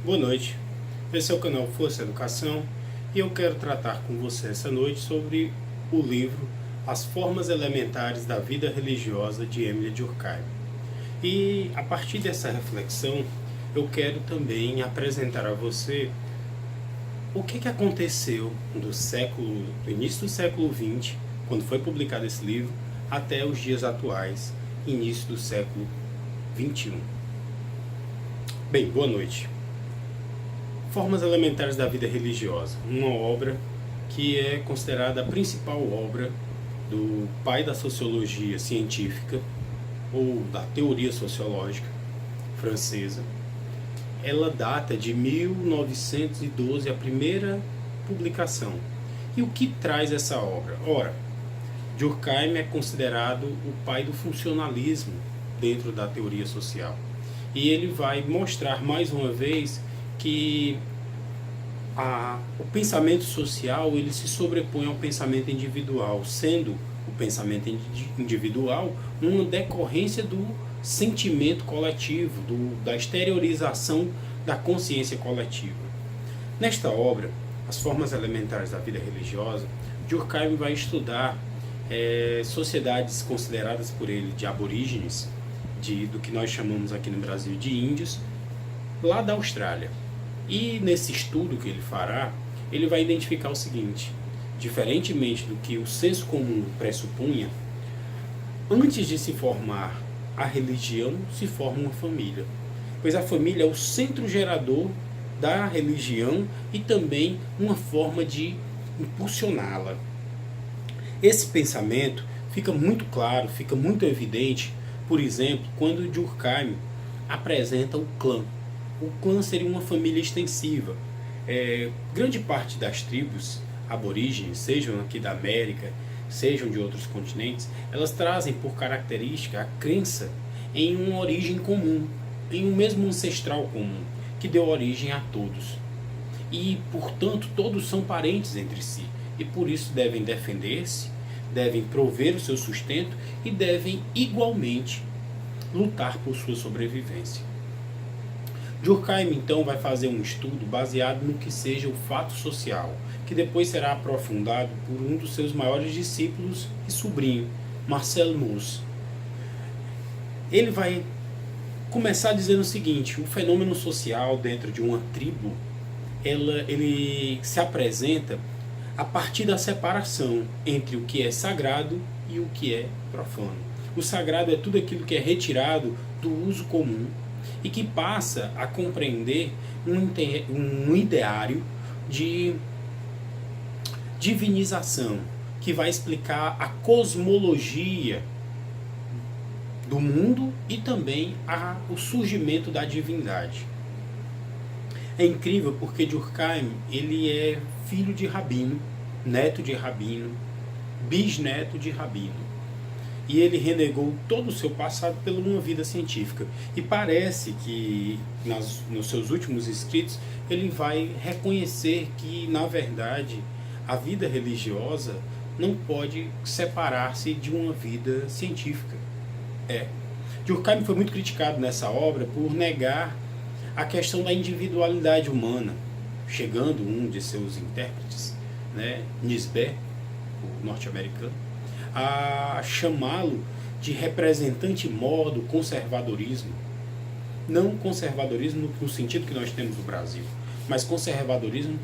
Boa noite, esse é o canal Força Educação e eu quero tratar com você essa noite sobre o livro As Formas Elementares da Vida Religiosa de Emile Durkheim. E a partir dessa reflexão eu quero também apresentar a você o que aconteceu do início do século XX, quando foi publicado esse livro, até os dias atuais, início do século XXI. Bem, boa noite. Formas Elementares da Vida Religiosa, uma obra que é considerada a principal obra do pai da sociologia científica ou da teoria sociológica francesa. Ela data de 1912, a primeira publicação. E o que traz essa obra? Ora, Durkheim é considerado o pai do funcionalismo dentro da teoria social. E ele vai mostrar mais uma vez que o pensamento social ele se sobrepõe ao pensamento individual, sendo o pensamento individual uma decorrência do sentimento coletivo, da exteriorização da consciência coletiva. Nesta obra, As Formas Elementares da Vida Religiosa, Durkheim vai estudar sociedades consideradas por ele de aborígenes, do que nós chamamos aqui no Brasil de índios, lá da Austrália. E nesse estudo que ele fará, ele vai identificar o seguinte: diferentemente do que o senso comum pressupunha, antes de se formar a religião, se forma uma família, pois a família é o centro gerador da religião e também uma forma de impulsioná-la. Esse pensamento fica muito claro, fica muito evidente, por exemplo, quando Durkheim apresenta o clã. O clã seria uma família extensiva. Grande parte das tribos aborígenes, sejam aqui da América, sejam de outros continentes, elas trazem por característica a crença em uma origem comum, em um mesmo ancestral comum, que deu origem a todos. E, portanto, todos são parentes entre si, e por isso devem defender-se, devem prover o seu sustento e devem igualmente lutar por sua sobrevivência. Durkheim então vai fazer um estudo baseado no que seja o fato social, que depois será aprofundado por um dos seus maiores discípulos e sobrinho, Marcel Mauss. Ele vai começar dizendo o seguinte: o fenômeno social dentro de uma tribo, ele se apresenta a partir da separação entre o que é sagrado e o que é profano. O sagrado é tudo aquilo que é retirado do uso comum e que passa a compreender um ideário de divinização, que vai explicar a cosmologia do mundo e também o surgimento da divindade. É incrível porque Durkheim ele é filho de rabino, neto de rabino, bisneto de rabino. E ele renegou todo o seu passado por uma vida científica. E parece que nos seus últimos escritos ele vai reconhecer que, na verdade, a vida religiosa não pode separar-se de uma vida científica. Durkheim foi muito criticado nessa obra por negar a questão da individualidade humana, chegando um de seus intérpretes, Nisbet, o norte-americano, a chamá-lo de representante mor do conservadorismo. Não conservadorismo no sentido que nós temos no Brasil, mas conservadorismo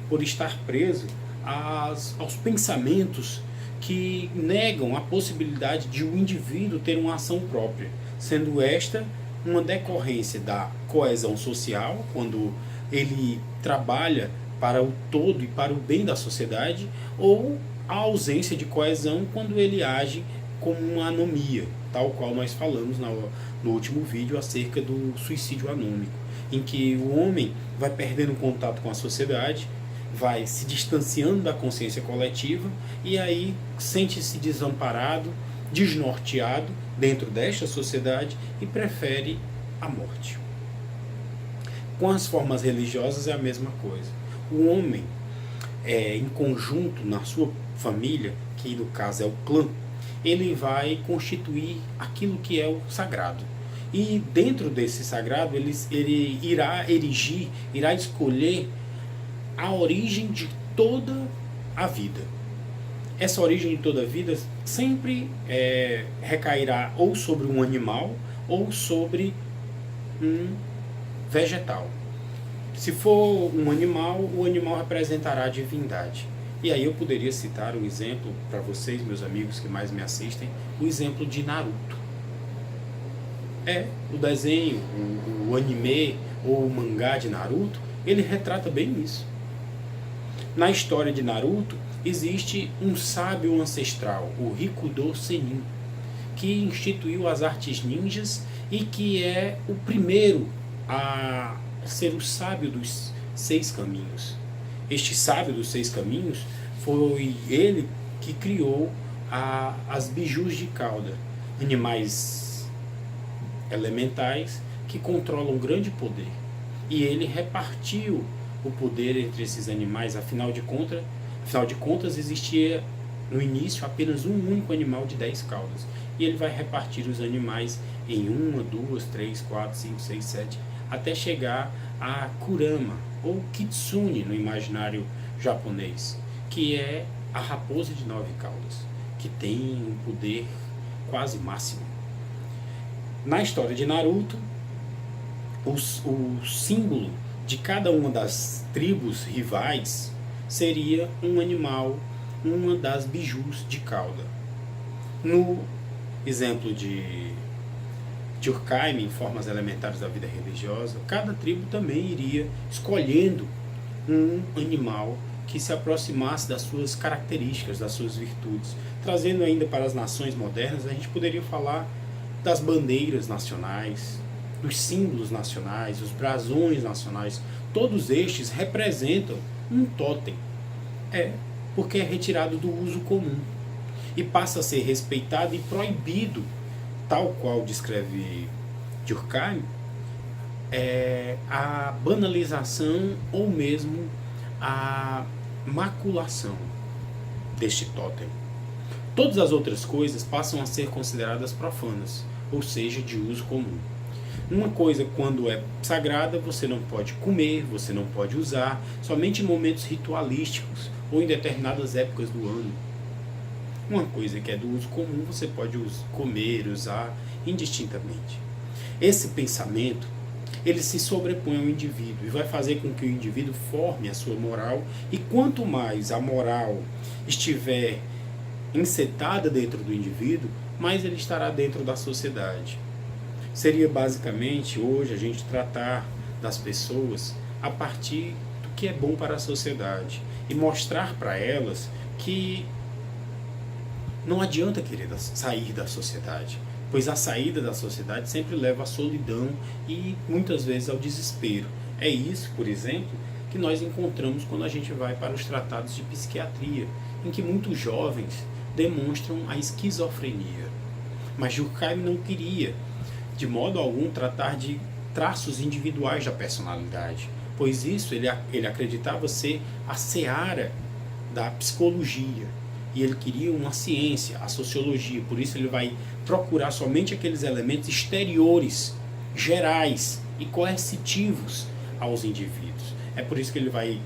por estar preso aos pensamentos que negam a possibilidade de um indivíduo ter uma ação própria, sendo esta uma decorrência da coesão social, quando ele trabalha para o todo e para o bem da sociedade, ou a ausência de coesão quando ele age como uma anomia, tal qual nós falamos no último vídeo acerca do suicídio anômico, em que o homem vai perdendo contato com a sociedade, vai se distanciando da consciência coletiva e aí sente-se desamparado, desnorteado dentro desta sociedade e prefere a morte. Com as formas religiosas é a mesma coisa. O homem, em conjunto na sua família, que no caso é o clã, ele vai constituir aquilo que é o sagrado. E dentro desse sagrado ele irá erigir, irá escolher a origem de toda a vida. Essa origem de toda a vida sempre recairá ou sobre um animal ou sobre um vegetal. Se for um animal, o animal representará a divindade. E aí eu poderia citar um exemplo para vocês, meus amigos que mais me assistem, o exemplo de Naruto. O desenho, o anime ou o mangá de Naruto, ele retrata bem isso. Na história de Naruto, existe um sábio ancestral, o Rikudo Sennin, que instituiu as artes ninjas e que é o primeiro a ser o sábio dos 6 caminhos. Este sábio dos 6 caminhos foi ele que criou as bijus de cauda, animais elementais que controlam grande poder. E ele repartiu o poder entre esses animais, afinal de contas existia no início apenas um único animal de 10 caudas. E ele vai repartir os animais em 1, 2, 3, 4, 5, 6, 7, até chegar a Kurama, ou Kitsune no imaginário japonês, que é a raposa de 9 caudas, que tem um poder quase máximo. Na história de Naruto, o símbolo de cada uma das tribos rivais seria um animal, uma das bijus de cauda. No exemplo de Durkheim, em Formas Elementares da Vida Religiosa, cada tribo também iria escolhendo um animal que se aproximasse das suas características, das suas virtudes. Trazendo ainda para as nações modernas, a gente poderia falar das bandeiras nacionais, dos símbolos nacionais, os brasões nacionais. Todos estes representam um tótem. Porque é retirado do uso comum e passa a ser respeitado e proibido, tal qual descreve Durkheim, a banalização ou mesmo a maculação deste tótem. Todas as outras coisas passam a ser consideradas profanas, ou seja, de uso comum. Uma coisa, quando é sagrada, você não pode comer, você não pode usar, somente em momentos ritualísticos ou em determinadas épocas do ano. Uma coisa que é do uso comum, você pode comer, usar indistintamente. Esse pensamento, ele se sobrepõe ao indivíduo e vai fazer com que o indivíduo forme a sua moral, e quanto mais a moral estiver encetada dentro do indivíduo, mais ele estará dentro da sociedade. Seria basicamente hoje a gente tratar das pessoas a partir do que é bom para a sociedade e mostrar para elas que não adianta querer sair da sociedade, pois a saída da sociedade sempre leva à solidão e muitas vezes ao desespero. É isso, por exemplo, que nós encontramos quando a gente vai para os tratados de psiquiatria, em que muitos jovens demonstram a esquizofrenia. Mas Durkheim não queria, de modo algum, tratar de traços individuais da personalidade, pois isso ele acreditava ser a seara da psicologia, e ele queria uma ciência, a sociologia. Por isso ele vai procurar somente aqueles elementos exteriores, gerais e coercitivos aos indivíduos. É por isso que ele vai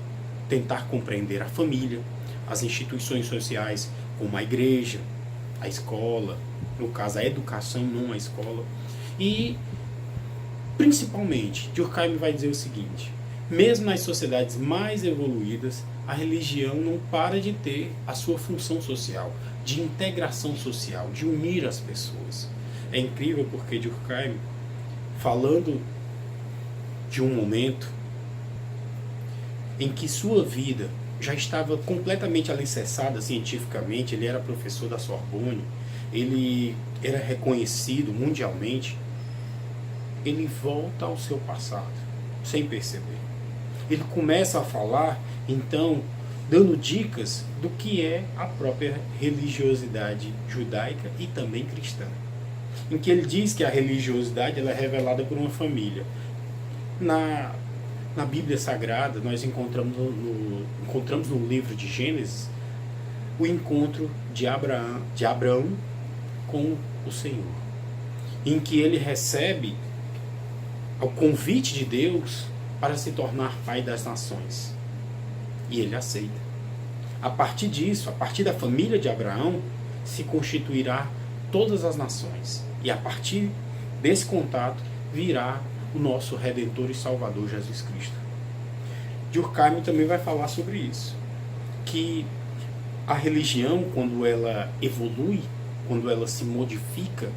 tentar compreender a família, as instituições sociais, como a igreja, a escola, no caso a educação, não a escola. E, principalmente, Durkheim vai dizer o seguinte: mesmo nas sociedades mais evoluídas, a religião não para de ter a sua função social, de integração social, de unir as pessoas. É incrível porque Durkheim, falando de um momento em que sua vida já estava completamente alicerçada cientificamente, ele era professor da Sorbonne, ele era reconhecido mundialmente, ele volta ao seu passado, sem perceber. Ele começa a falar, então, dando dicas do que é a própria religiosidade judaica e também cristã. Em que ele diz que a religiosidade ela é revelada por uma família. Na Bíblia Sagrada, nós encontramos no livro de Gênesis o encontro de Abraão com o Senhor. em que ele recebe o convite de Deus para se tornar pai das nações. E ele aceita. A partir disso, a partir da família de Abraão, se constituirá todas as nações. E a partir desse contato virá o nosso Redentor e Salvador Jesus Cristo. Durkheim também vai falar sobre isso, que a religião, quando ela evolui, quando ela se modifica,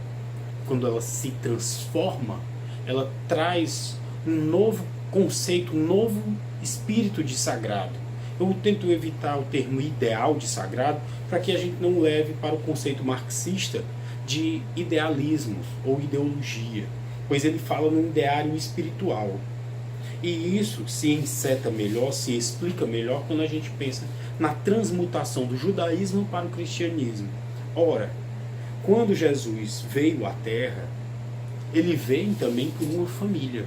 quando ela se transforma, ela traz um novo conceito, um novo espírito de sagrado. Eu tento evitar o termo ideal de sagrado para que a gente não leve para o conceito marxista de idealismo ou ideologia, pois ele fala no ideário espiritual. E isso se enceta melhor, se explica melhor quando a gente pensa na transmutação do judaísmo para o cristianismo. Ora, quando Jesus veio à Terra, ele veio também por uma família.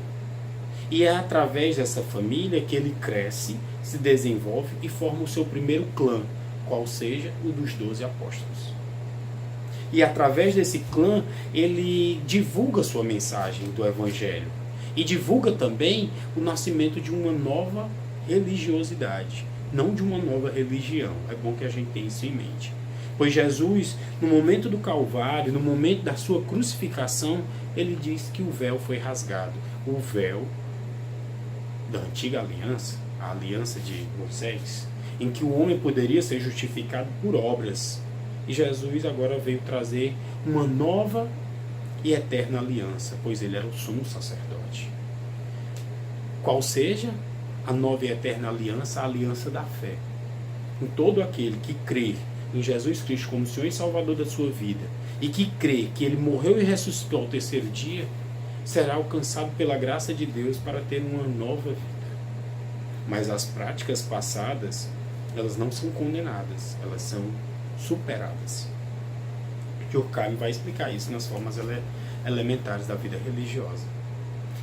E é através dessa família que ele cresce, se desenvolve e forma o seu primeiro clã, qual seja o dos 12 apóstolos. E através desse clã, ele divulga sua mensagem do Evangelho. E divulga também o nascimento de uma nova religiosidade, não de uma nova religião. É bom que a gente tenha isso em mente. Pois Jesus, no momento do Calvário, no momento da sua crucificação, ele diz que o véu foi rasgado. O véu da antiga aliança, a aliança de Moisés, em que o homem poderia ser justificado por obras. E Jesus agora veio trazer uma nova e eterna aliança, pois ele era o sumo sacerdote. Qual seja a nova e eterna aliança? A aliança da fé. Em todo aquele que crê em Jesus Cristo como Senhor e Salvador da sua vida, e que crê que ele morreu e ressuscitou ao terceiro dia, será alcançado pela graça de Deus para ter uma nova vida. Mas as práticas passadas, elas não são condenadas, elas são superadas. Durkheim vai explicar isso nas formas elementares da vida religiosa.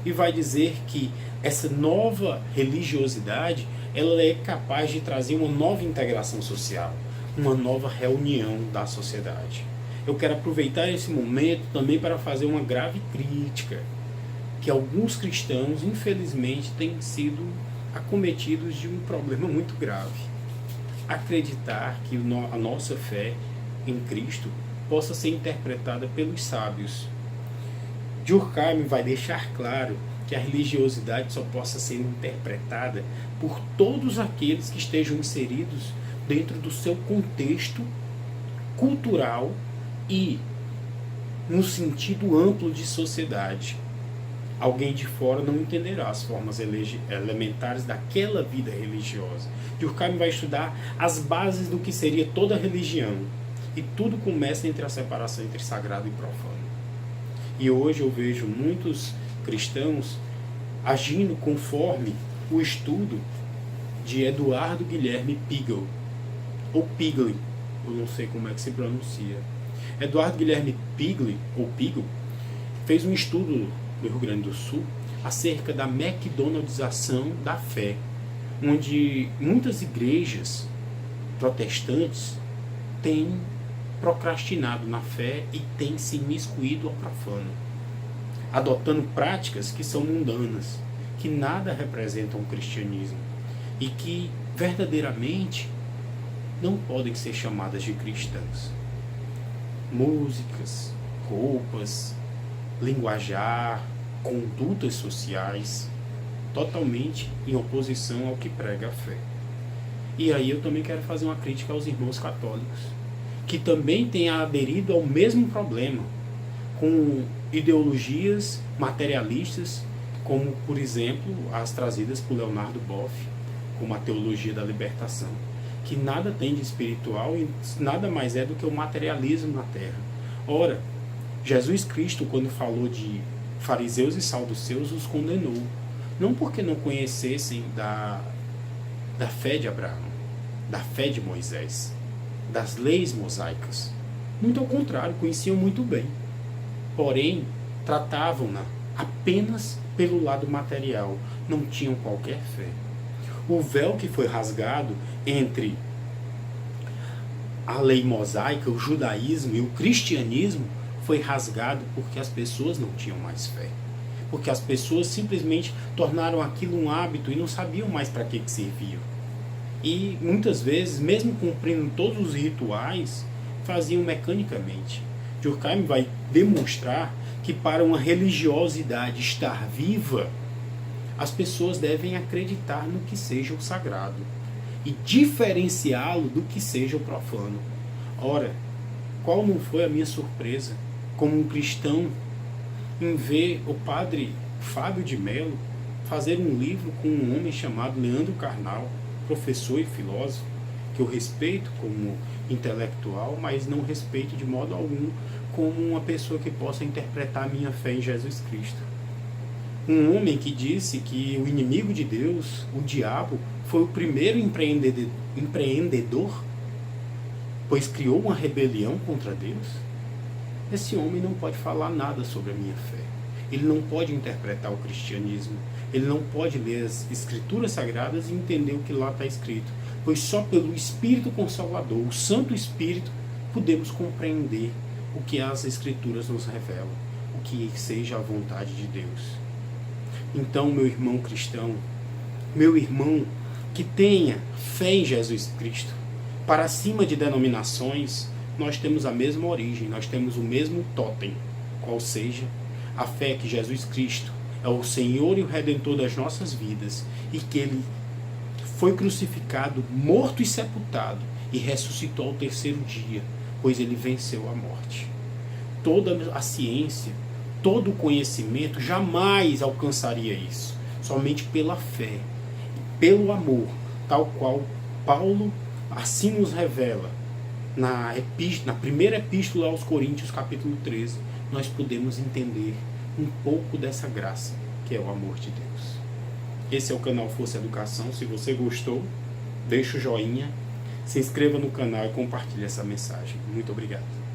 E vai dizer que essa nova religiosidade, ela é capaz de trazer uma nova integração social, uma nova reunião da sociedade. Eu quero aproveitar esse momento também para fazer uma grave crítica, que alguns cristãos, infelizmente, têm sido acometidos de um problema muito grave. Acreditar que a nossa fé em Cristo possa ser interpretada pelos sábios. Durkheim vai deixar claro que a religiosidade só possa ser interpretada por todos aqueles que estejam inseridos dentro do seu contexto cultural e no sentido amplo de sociedade. Alguém de fora não entenderá as formas elementares daquela vida religiosa. Durkheim vai estudar as bases do que seria toda religião. E tudo começa entre a separação entre sagrado e profano. E hoje eu vejo muitos cristãos agindo conforme o estudo de Eduardo Guilherme Pigel, ou Pigli, eu não sei como é que se pronuncia. Eduardo Guilherme Pigli, ou Pigel, fez um estudo no Rio Grande do Sul acerca da McDonaldização da fé, onde muitas igrejas protestantes têm procrastinado na fé e têm se imiscuído ao profano, adotando práticas que são mundanas, que nada representam o cristianismo e que verdadeiramente não podem ser chamadas de cristãs. Músicas, roupas, linguajar, condutas sociais, totalmente em oposição ao que prega a fé. E aí eu também quero fazer uma crítica aos irmãos católicos, que também têm aderido ao mesmo problema, com ideologias materialistas, como, por exemplo, as trazidas por Leonardo Boff, como a teologia da libertação, que nada tem de espiritual e nada mais é do que o materialismo na terra. Ora, Jesus Cristo, quando falou de fariseus e saduceus, os condenou, não porque não conhecessem da fé de Abraão, da fé de Moisés, das leis mosaicas. Muito ao contrário, conheciam muito bem. Porém, tratavam-na apenas pelo lado material, não tinham qualquer fé. O véu que foi rasgado entre a lei mosaica, o judaísmo e o cristianismo foi rasgado porque as pessoas não tinham mais fé. Porque as pessoas simplesmente tornaram aquilo um hábito e não sabiam mais para que serviam. E muitas vezes, mesmo cumprindo todos os rituais, faziam mecanicamente. Durkheim vai demonstrar que para uma religiosidade estar viva, as pessoas devem acreditar no que seja o sagrado e diferenciá-lo do que seja o profano. Ora, qual não foi a minha surpresa como um cristão em ver o padre Fábio de Mello fazer um livro com um homem chamado Leandro Carnal, professor e filósofo, que eu respeito como intelectual, mas não respeito de modo algum como uma pessoa que possa interpretar a minha fé em Jesus Cristo. Um homem que disse que o inimigo de Deus, o diabo, foi o primeiro empreendedor, pois criou uma rebelião contra Deus. Esse homem não pode falar nada sobre a minha fé. Ele não pode interpretar o cristianismo. Ele não pode ler as escrituras sagradas e entender o que lá está escrito. Pois só pelo Espírito Consolador, o Santo Espírito, podemos compreender o que as escrituras nos revelam, o que seja a vontade de Deus. Então, meu irmão cristão, meu irmão que tenha fé em Jesus Cristo, para cima de denominações, nós temos a mesma origem, nós temos o mesmo totem, qual seja a fé que Jesus Cristo é o Senhor e o Redentor das nossas vidas e que Ele foi crucificado, morto e sepultado e ressuscitou ao terceiro dia, pois Ele venceu a morte. Toda a ciência, todo o conhecimento jamais alcançaria isso, somente pela fé, pelo amor, tal qual Paulo assim nos revela na primeira epístola aos Coríntios, capítulo 13, nós podemos entender um pouco dessa graça, que é o amor de Deus. Esse é o canal Força Educação. Se você gostou, deixa o joinha, se inscreva no canal e compartilhe essa mensagem. Muito obrigado.